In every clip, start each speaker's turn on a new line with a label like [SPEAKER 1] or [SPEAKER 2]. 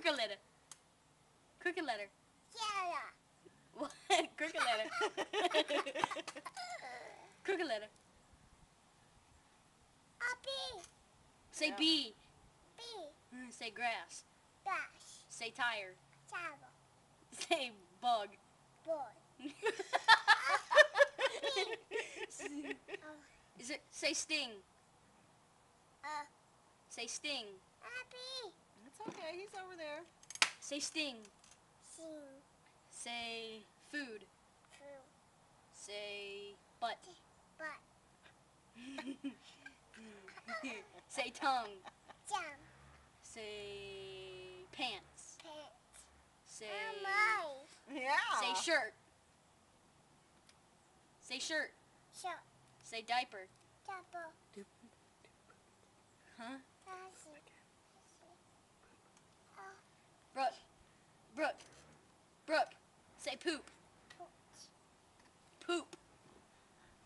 [SPEAKER 1] Crooked letter. Crooked letter.
[SPEAKER 2] Yeah.
[SPEAKER 1] What? Crooked letter. Crooked letter.
[SPEAKER 2] A B.
[SPEAKER 1] Say
[SPEAKER 3] Yeah.
[SPEAKER 1] bee.
[SPEAKER 2] B.
[SPEAKER 1] Say grass.
[SPEAKER 2] Dash.
[SPEAKER 1] Say tire.
[SPEAKER 2] Travel.
[SPEAKER 1] Say bug.
[SPEAKER 2] Boy.
[SPEAKER 1] Say sting.
[SPEAKER 2] A.
[SPEAKER 1] Say sting.
[SPEAKER 2] A B.
[SPEAKER 3] It's okay. He's over there.
[SPEAKER 1] Say sting.
[SPEAKER 2] Sing.
[SPEAKER 1] Say food.
[SPEAKER 2] True.
[SPEAKER 1] Say butt.
[SPEAKER 2] But.
[SPEAKER 1] Say tongue.
[SPEAKER 2] Jump.
[SPEAKER 1] Say pants.
[SPEAKER 2] Pants.
[SPEAKER 1] Say
[SPEAKER 3] Yeah.
[SPEAKER 1] say shirt. Say shirt.
[SPEAKER 2] Short.
[SPEAKER 1] Say diaper.
[SPEAKER 2] Double.
[SPEAKER 1] Huh?
[SPEAKER 2] Dash.
[SPEAKER 1] Brooke. Brooke. Brooke. Say poop. Poop.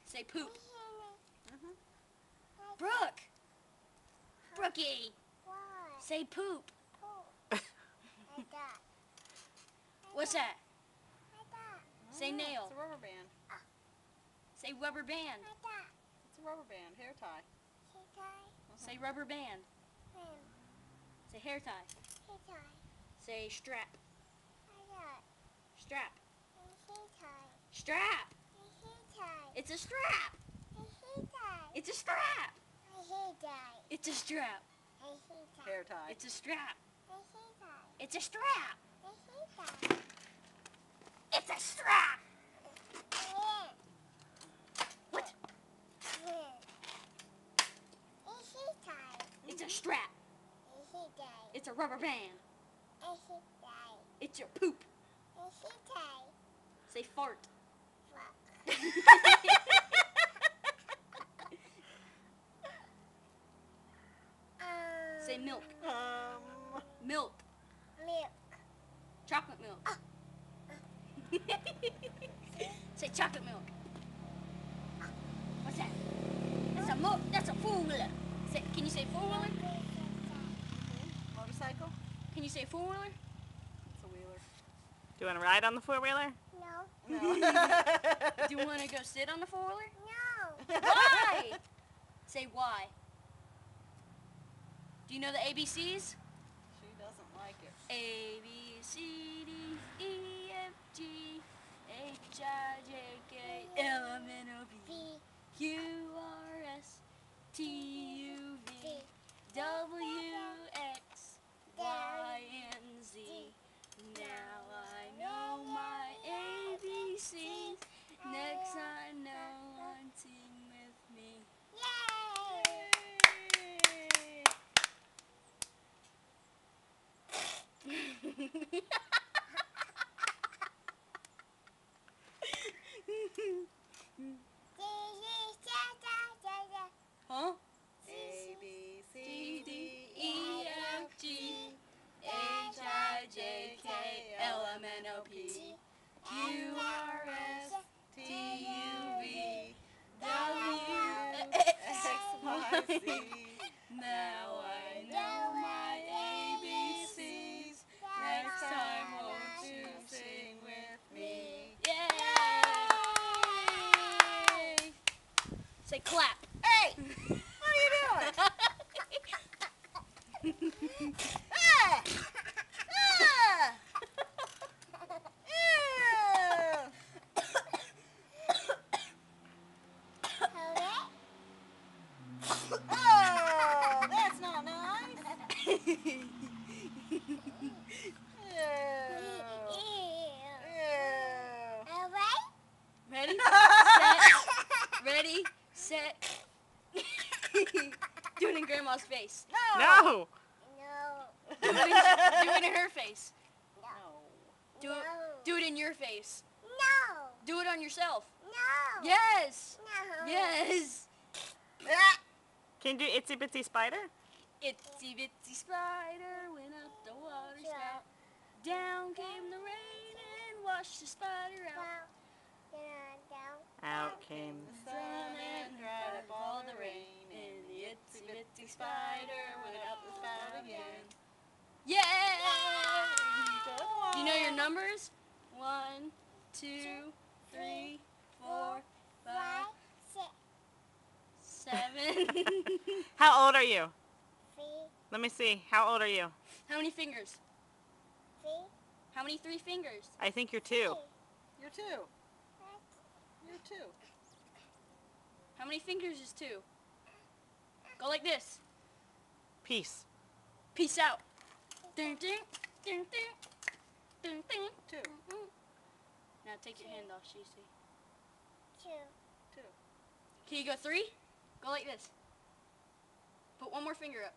[SPEAKER 1] Say poop. Brooke. Brookie.
[SPEAKER 2] Why?
[SPEAKER 1] Say poop.
[SPEAKER 2] Like that.
[SPEAKER 1] What's that?
[SPEAKER 2] Like that.
[SPEAKER 1] Say nail.
[SPEAKER 3] It's a rubber band.
[SPEAKER 1] Say rubber band.
[SPEAKER 2] Like that.
[SPEAKER 3] It's a rubber band. Hair tie.
[SPEAKER 2] She tie.
[SPEAKER 1] Say rubber band.
[SPEAKER 2] Him.
[SPEAKER 1] Say hair tie.
[SPEAKER 2] She tie.
[SPEAKER 1] Say strap.
[SPEAKER 2] Like that.
[SPEAKER 1] Strap.
[SPEAKER 2] And she tie.
[SPEAKER 1] Strap.
[SPEAKER 2] And he tie.
[SPEAKER 1] It's a strap.
[SPEAKER 2] And he tie.
[SPEAKER 1] It's a strap.
[SPEAKER 2] And he tie.
[SPEAKER 1] It's a strap.
[SPEAKER 2] And he tie.
[SPEAKER 3] Hair tie.
[SPEAKER 1] It's a strap.
[SPEAKER 2] And he tie.
[SPEAKER 1] It's a strap.
[SPEAKER 2] And he tie.
[SPEAKER 1] It's a strap. What?
[SPEAKER 2] And he tie.
[SPEAKER 1] It's a strap.
[SPEAKER 2] And he tie.
[SPEAKER 1] It's a rubber band.
[SPEAKER 2] And he tie.
[SPEAKER 1] It's your poop.
[SPEAKER 2] And he tie.
[SPEAKER 1] Say fart.
[SPEAKER 2] Fuck.
[SPEAKER 1] Say milk.
[SPEAKER 3] Um.
[SPEAKER 1] Milk.
[SPEAKER 2] Milk.
[SPEAKER 1] Chocolate milk. Say chocolate milk. What's that? That's a milk. That's a four-wheeler. Say, can you say four-wheeler?
[SPEAKER 3] Motorcycle.
[SPEAKER 1] Can you say four-wheeler?
[SPEAKER 3] It's a wheeler.
[SPEAKER 4] Do you want to ride on the four-wheeler?
[SPEAKER 2] No.
[SPEAKER 3] No.
[SPEAKER 1] Do you want to go sit on the four-wheeler?
[SPEAKER 2] No.
[SPEAKER 1] Why? Say why. Do you know the ABCs?
[SPEAKER 3] She doesn't like it.
[SPEAKER 1] A, B, C, D, E, F, G, H, I, J, K, L, M, N, O, P,
[SPEAKER 2] B.
[SPEAKER 1] Q, R, S, T, U, V, W, X, Y, and Z. Now I know my ABCs. Next I know one sing with me. Huh?
[SPEAKER 3] A, B,
[SPEAKER 1] C,
[SPEAKER 3] C,
[SPEAKER 1] D,
[SPEAKER 3] D,
[SPEAKER 1] E, F, G, H, I, J, K, L, M, N, O, P, Q, R, S, T, U, V, W, X, Y, Z. Now I know my ABCs. Next time won't you sing with me? Yay! Say clap.
[SPEAKER 3] Hey! What are you doing? Ah! Ah! Ew! Oh, that's not nice. Ew.
[SPEAKER 1] Ready? Ready, set. Do it in Grandma's face.
[SPEAKER 4] No!
[SPEAKER 1] Do it in her face.
[SPEAKER 3] No.
[SPEAKER 1] Do it in your face.
[SPEAKER 2] No.
[SPEAKER 1] Do it on yourself.
[SPEAKER 2] No.
[SPEAKER 1] Yes.
[SPEAKER 2] No.
[SPEAKER 1] Yes.
[SPEAKER 3] Ah!
[SPEAKER 4] Can you do Itsy Bitsy Spider?
[SPEAKER 1] Itsy bitsy spider went up the water spout. Down came the rain and washed the spider out.
[SPEAKER 4] Out came
[SPEAKER 3] The sun and dried up all the rain, and the itsy bitsy spider went up the spout again.
[SPEAKER 1] Yay! numbers. 1, 2, 3, 4, 5, 7.
[SPEAKER 4] How old are you?
[SPEAKER 2] 3,
[SPEAKER 4] Let me see. How old are you?
[SPEAKER 1] How many fingers?
[SPEAKER 2] 3,
[SPEAKER 1] How many 3 fingers?
[SPEAKER 4] I think you're 2.
[SPEAKER 3] You're 2. You're 2.
[SPEAKER 1] How many fingers is 2? Go like this.
[SPEAKER 4] Peace.
[SPEAKER 1] Peace out. Ding, ding, ding, ding, ding, ding.
[SPEAKER 3] 2.
[SPEAKER 1] Now take your hand off, Shishi.
[SPEAKER 2] 2,
[SPEAKER 3] 2.
[SPEAKER 1] Can you go 3? Go like this. Put one more finger up.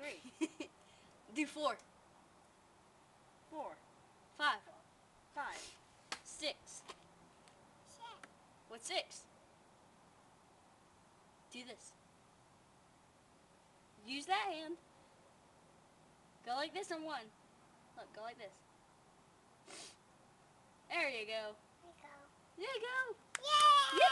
[SPEAKER 3] 3,
[SPEAKER 1] Do 4,
[SPEAKER 3] 4,
[SPEAKER 1] 5,
[SPEAKER 3] 5,
[SPEAKER 1] 6. What's 6? Do this. Use that hand. Go like this on 1. Look, go like this. There you go. There you go. Yay!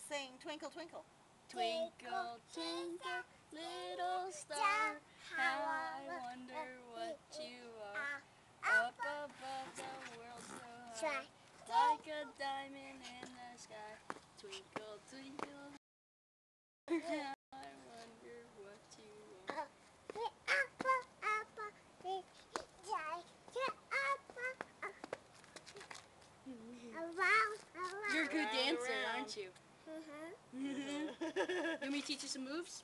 [SPEAKER 3] Sing Twinkle Twinkle.
[SPEAKER 1] Twinkle, twinkle, little star, how I wonder what you are. Up above the world so high, like a diamond in the sky. Twinkle, twinkle, how I wonder what you are. You're a good
[SPEAKER 3] Round,
[SPEAKER 1] dancer,
[SPEAKER 3] round.
[SPEAKER 1] aren't you? You want me to teach you some moves?